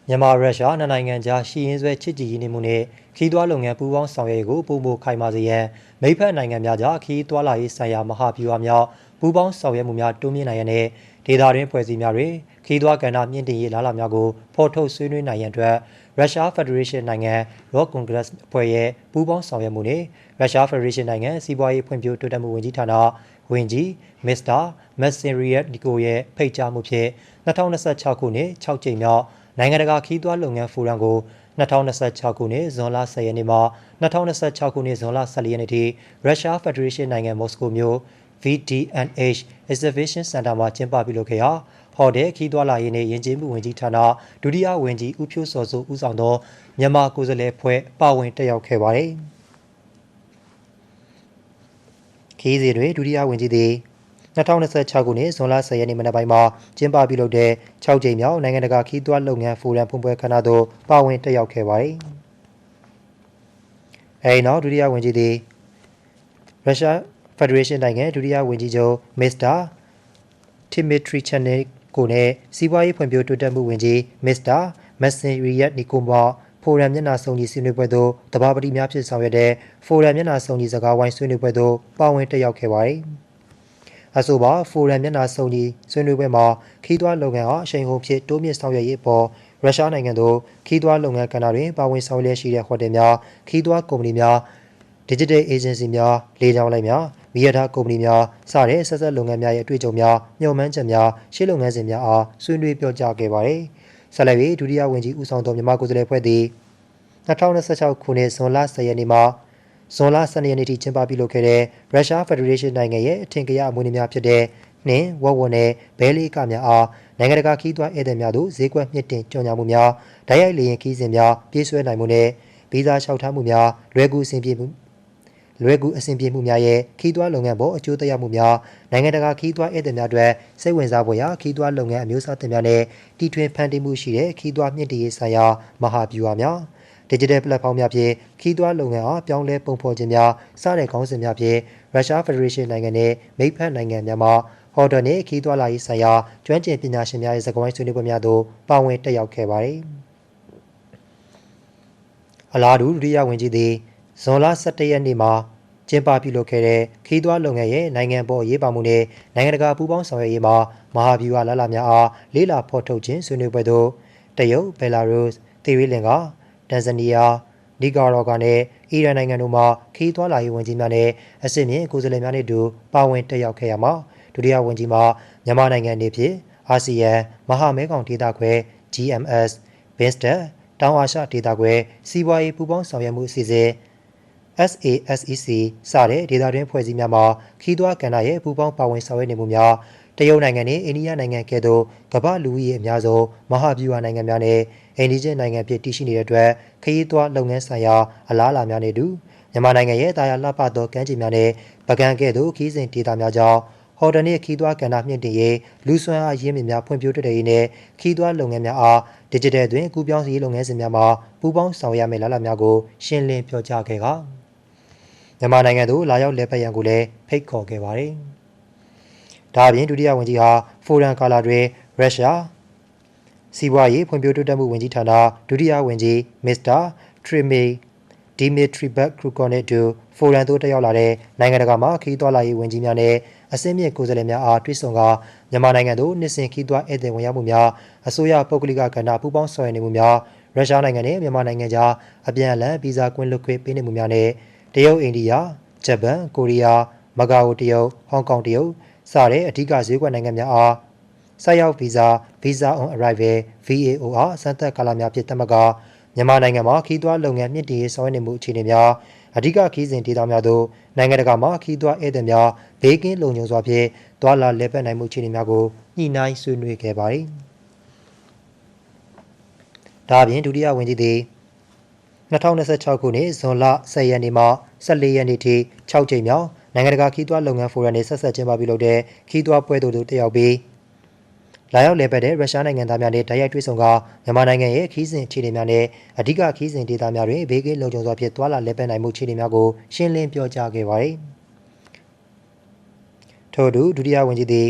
မြန်မာရုရှားနှစ်နိုင်ငံကြားရှီရင်းဆွဲချစ်ကြည်ရင်းနှီးမှုနဲ့ခီးသွွားလုပ်ငန်းပူးပေါင်းဆောင်ရွက်ရေးကိုပုံမခိုင်မာစေရန်မိဖက်နိုင်ငံများကြားခီးသွွားလာရေးဆိုင်ရာမဟာဗျူဟာများပူးပေါင်းဆောင်ရွက်မှုများတိုးမြင့်နိုင်ရန်နဲ့ဒေသတွင်းဖွဲ့စည်းများတွင်ခီးသွွားကဏ္ဍမြင့်တင်ရေးလားလာများကိုဖော်ထုတ်ဆွေးနွေးနိုင်ရန်အတွက်ရုရှားဖက်ဒရေးရှင်းနိုင်ငံရော့ကွန်ဂရက်အဖွဲ့ရဲ့ပူးပေါင်းဆောင်ရွက်မှုနဲ့ရုရှားဖက်ဒရေးရှင်းနိုင်ငံစီးပွားရေးဖွံ့ဖြိုးတိုးတက်မှုဝန်ကြီးဌာနဝန်ကြီးမစ္စတာမက်ဆင်ရီယက်နီကိုရဲ့ဖိတ်ကြားမှုဖြင့်2026ခုနှစ်6ကြိမ်မြောက်နိုင်ငံတကာခီးသွွားလုပ်ငန်းဖိုရမ်ကို2026ခုနှစ်ဇွန်လ10ရက်နေ့မှ2026ခုနှစ်ဇွန်လ14ရက်နေ့ထိရုရှားဖက်ဒရေးရှင်းနိုင်ငံမော်စကိုမြို့ VDNH Exhibition Center မှာကျင်းပပြုလုပ်ခဲ့ရာဟော်တယ်ခီးသွွားလာရေးနှင့်ယဉ်ကျေးမှုဝန်ကြီးဌာနဒုတိယဝန်ကြီးဦးဖြိုးစောစိုးဦးဆောင်သောမြန်မာကိုယ်စားလှယ်ဖွဲ့ပါဝင်တက်ရောက်ခဲ့ပါတယ်ခီးစဉ်တွင်ဒုတိယဝန်ကြီးသည်2026ခုနှစ်ဇွန်လ10ရက်နေ့မနက်ပိုင်းမှာကျင်းပပြုလုပ်တဲ့6ကြိမ်မြောက်နိုင်ငံတကာခီးသွွားလုပ်ငန်းဖိုရမ်ဖွင့်ပွဲခမ်းနားသို့ပါဝင်တက်ရောက်ခဲ့ပါတယ်။အဲဒီနောက်ဒုတိယဝန်ကြီးသည်ရုရှားဖက်ဒရေးရှင်းနိုင်ငံဒုတိယဝန်ကြီးချုပ်မစ္စတာတီမီထရီချန်နစ်ကိုနဲ့စီးပွားရေးဖွံ့ဖြိုးတိုးတက်မှုဝန်ကြီးမစ္စတာမက်ဆင်ရီယက်နီကိုမာဖိုရမ်မျက်နှာစုံညီဆွေးနွေးပွဲသို့တဘာပတိများဖြစ်ဆောင်ရွက်တဲ့ဖိုရမ်မျက်နှာစုံညီစကားဝိုင်းဆွေးနွေးပွဲသို့ပါဝင်တက်ရောက်ခဲ့ပါတယ်။အဆိုပါဖိုရမ်မျက်နှာစုံညီဆွေးနွေးပွဲမှာခီးသွွားလုပ်ငန်းအားအရှိန်ဟုန်ဖြင့်တိုးမြင့်ဆောင်ရွက်ရေးအပေါ်ရုရှားနိုင်ငံသို့ခီးသွွားလုပ်ငန်းကဏ္ဍတွင်ပါဝင်ဆောင်ရွက်ရှိတဲ့ဟိုတယ်များခီးသွွားကုမ္ပဏီများ Digital Agency များလေကြောင်းလိုင်းများမီးရထားကုမ္ပဏီများစတဲ့ဆက်ဆက်လုပ်ငန်းများရဲ့အတွေ့အကြုံများညှို့မှန်းချက်များရှေ့လုပ်ငန်းစဉ်များအားဆွေးနွေးပြောကြားခဲ့ပါတယ်။ဆက်လက်ပြီးဒုတိယဝန်ကြီးဦးဆောင်သောမြန်မာကိုယ်စားလှယ်ဖွဲ့သည်2026ခုနှစ်ဇွန်လ10ရက်နေ့မှာဇွန်လ12ရက်နေ့ထိကျင်းပပြုလုပ်ခဲ့တဲ့ရုရှားဖက်ဒရေးရှင်းနိုင်ငံရဲ့အထင်ကရအမွေအနှစ်များဖြစ်တဲ့နှင်းဝက်ဝက်နဲ့ဘဲလေးကများအားနိုင်ငံတကာခီးသွွားဧည့်သည်များသို့ဈေးကွက်မြင့်တင်ကြော်ညာမှုများဓာတ်ရိုက်လေရင်ခီးစဉ်များပြေးဆွဲနိုင်မှုနဲ့ဗီဇာလျှောက်ထားမှုများလွယ်ကူအဆင်ပြေမှုများရဲ့ခီးသွွားလုပ်ငန်းပေါ်အကျိုးသက်ရောက်မှုများနိုင်ငံတကာခီးသွွားဧည့်သည်များအတွက်စိတ်ဝင်စားဖွယ်ရာခီးသွွားလုပ်ငန်းအမျိုးအစားသစ်များနဲ့တီထွင်ဖန်တီးမှုရှိတဲ့ခီးသွွားမြင့်တင်ရေးဆိုင်ရာမဟာဗျူဟာများDigital Platform များဖြင့်ခီးသွွားလုပ်ငန်းအားပြောင်းလဲပုံဖော်ခြင်းများစတဲ့ခေါင်းစဉ်များဖြင့်ရုရှားဖက်ဒရေးရှင်းနိုင်ငံနှင့်မိတ်ဖက်နိုင်ငံများမှဟော်တယ်နှင့်ခီးသွွားလာရေးဆိုင်ရာကျွမ်းကျင်ပညာရှင်များရဲ့စကားဝိုင်းဆွေးနွေးပွဲများသို့ပါဝင်တက်ရောက်ခဲ့ပါသည်။အလားတူဒုတိယဝန်ကြီးသည်ဇွန်လ17ရက်နေ့မှာကျင်းပပြုလုပ်ခဲ့တဲ့ခီးသွွားလုပ်ငန်းရဲ့နိုင်ငံပေါ်ရေးပါမှုနှင့်နိုင်ငံတကာပူးပေါင်းဆောင်ရွက်ရေးမှာမဟာဗျူဟာလားလာများအားလေးလာဖော်ထုတ်ခြင်းဆွေးနွေးပွဲသို့တရုတ်၊ဘယ်လာရုစ်၊သီရိလင်္ကာတန်ဇနီးယားနီကာရောဂါနဲ့အီရန်နိုင်ငံတို့မှခီးသွွားလာရေးဝန်ကြီးများနဲ့အစစ်မြင့်ကိုယ်စားလှယ်များနှင့်အတူပါဝင်တက်ရောက်ခဲ့ရမှာဒုတိယဝန်ကြီးမှမြန်မာနိုင်ငံအနေဖြင့်အာဆီယံမဟာမဲခေါင်ဒေသခွဲ GMS ဘင်းစတက်တောင်အာရှဒေသခွဲစီးပွားရေးပူးပေါင်းဆောင်ရွက်မှုအစီအစဉ် SASEC စတဲ့ဒေသတွင်းဖွဲ့စည်းများမှာခီးသွွားကဏ္ဍရဲ့ပူးပေါင်းပါဝင်ဆောင်ရွက်နေမှုများတရုတ်နိုင်ငံနှင့်အိန္ဒိယနိုင်ငံကဲ့သို့ကမ္ဘာလူဦးရေအများဆုံးမဟာဗျူဟာနိုင်ငံများနဲ့အိန္ဒိယနိုင်ငံဖြစ်တည်ရှိနေတဲ့အတွက်ခရီးသွားလုပ်ငန်းဆိုင်ရာအလားအလာများနဲ့အတူမြန်မာနိုင်ငံရဲ့တာယာလှပသောကမ်းခြေများနဲ့ပကံကဲ့သို့ခီးစဉ်ဒေသများကြောင့်ဟော်တယ်နှင့်ခီးသွွားကဏ္ဍမြင့်တင်ရေးလူစွမ်းအားရင်းမြစ်များဖွံ့ဖြိုးတိုးတက်ရေးနဲ့ခီးသွွားလုပ်ငန်းများအားဒီဂျစ်တယ်တွင်ကူးပြောင်းရေးလုပ်ငန်းစဉ်များမှာပူးပေါင်းဆောင်ရွက်ရမယ့်လားလာများကိုရှင်းလင်းပြောကြားခဲ့ကမြန်မာနိုင်ငံသို့လာရောက်လည်ပတ်ရန်ကိုလည်းဖိတ်ခေါ်ခဲ့ပါတယ်။ဒါအပြင်ဒုတိယဝန်ကြီးဟာဖိုရမ်ကာလာတွင်ရုရှားစီးပွားရေးဖွံ့ဖြိုးတိုးတက်မှုဝန်ကြီးဌာနဒုတိယဝန်ကြီးမစ္စတာထရီမီဒီမီထရီဘက်ခရူကောနဲ့တူဖိုရမ်သို့တက်ရောက်လာတဲ့နိုင်ငံတကာမှခီးသွွားလာရေးဝန်ကြီးများနဲ့အစင်းမြင့်ကိုယ်စားလှယ်များအားတွေ့ဆုံကမြန်မာနိုင်ငံသို့နှစ်စဉ်ခီးသွွားဧည့်သည်ဝင်ရောက်မှုများအစိုးရပုဂ္ဂလိကကဏ္ဍပူးပေါင်းဆောင်ရွက်နေမှုများရုရှားနိုင်ငံနဲ့မြန်မာနိုင်ငံကြားအပြန်အလှန်ဗီဇာကွင်းလွတ်ခွင့်ပေးနေမှုများနဲ့တရုတ်အိန္ဒိယဂျပန်ကိုရီးယားမကာအိုတရုတ်ဟောင်ကောင်တရုတ်စတဲ့အဓိကဈေးကွက်နိုင်ငံများအားဆိုက်ရောက်ဗီဇာ Visa on Arrival VAO အားစမ်းသပ်ကာလများဖြင့်သတ်မှတ်ကမြန်မာနိုင်ငံမှာခီးသွွားလုပ်ငန်းမြင့်တင်ရေးဆောင်ရွက်နေမှုအခြေအနေများအဓိကခီးစဉ်ဒေသများသို့နိုင်ငံတကာမှခီးသွွားဧည့်သည်များဘေးကင်းလုံခြုံစွာဖြင့်သွာလာလည်ပတ်နိုင်မှုအခြေအနေများကိုညှိနှိုင်းဆွေးနွေးခဲ့ပါသည်။ဒါအပြင်ဒုတိယဝန်ကြီးသည်2026ခုနှစ်ဇွန်လ10ရက်နေ့မှ14ရက်နေ့ထိ6ကြိမ်မြောက်နိုင်ငံတကာခီးသွွားလုပ်ငန်းဖိုရမ်နှင့်ဆက်ဆက်ကျင်းပပြုလုပ်တဲ့ခီးသွွားပွဲသို့တက်ရောက်ပြီးလာရောက်လည်ပတ်တဲ့ရုရှားနိုင်ငံသားများနဲ့တိုက်ရိုက်တွေ့ဆုံကမြန်မာနိုင်ငံရဲ့ခီးစဉ်အခြေအနေများနဲ့အဓိကခီးစဉ်ဒေသများတွင်ဘေးကင်းလုံခြုံစွာဖြင့်သွာလာလည်ပတ်နိုင်မှုအခြေအနေများကိုရှင်းလင်းပြောကြားခဲ့ပါသည်။ထို့အတူဒုတိယဝန်ကြီးသည်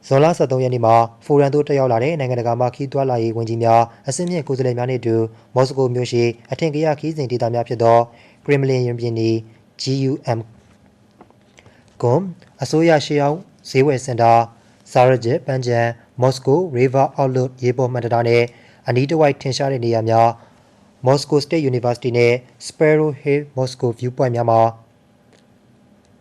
ဇွန်လ23ရက်နေ့မှာဖိုရန်သို့တက်ရောက်လာတဲ့နိုင်ငံတကာမှခီးသွွာလာရေးဝန်ကြီးများအစည်းအဝေးကိုယ်စားလှယ်များနှင့်အတူမော်စကိုမြို့ရှိအထင်ကရခီးစဉ်ဒေသများဖြစ်သောကရမလင်ရင်ပြင်နီ GUM ကွန်အစိုးရရှေးအောင်ဈေးဝယ်စင်တာစာရဂျစ်ပန်းချံမော်စကို River Outlook ရေပေါ်မှန်တတာနဲ့အနီးတစ်ဝိုက်ထင်ရှားတဲ့နေရာများ Moscow State University နဲ့ Sparrow Hill Moscow Viewpoint များမှာ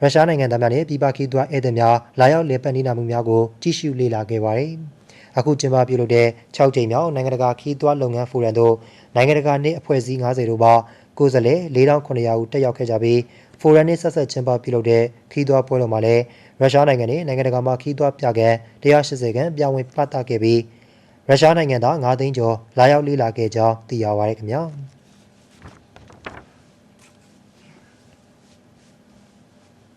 ရုရှားနိုင်ငံသားများနဲ့ပြည်ပခီးသွွားဧည့်သည်များလာရောက်လည်ပတ်နေနာမှုများကိုကြည့်ရှုလေ့လာခဲ့ပါတယ်။အခုကျင်းပပြုလုပ်တဲ့6ကြိမ်မြောက်နိုင်ငံတကာခီးသွွားလုပ်ငန်းဖိုရမ်သို့နိုင်ငံတကာနှင့်အဖွဲ့အစည်း90တို့မှကိုယ်စားလှယ်4900ဦးတက်ရောက်ခဲ့ကြပြီးဖိုရမ်နှင့်ဆက်ဆက်ကျင်းပပြုလုပ်တဲ့ခီးသွွားပွဲတော်မှာလည်းရုရှားနိုင်ငံနဲ့နိုင်ငံတကာမှခီးသွွားပြကန်း180ခန်းပြောင်းဝင်ပတ်သက်ခဲ့ပြီးရုရှားနိုင်ငံသား9သိန်းကျော်လာရောက်လေ့လာခဲ့ကြောင်းသိရပါတယ်ခင်ဗျာ။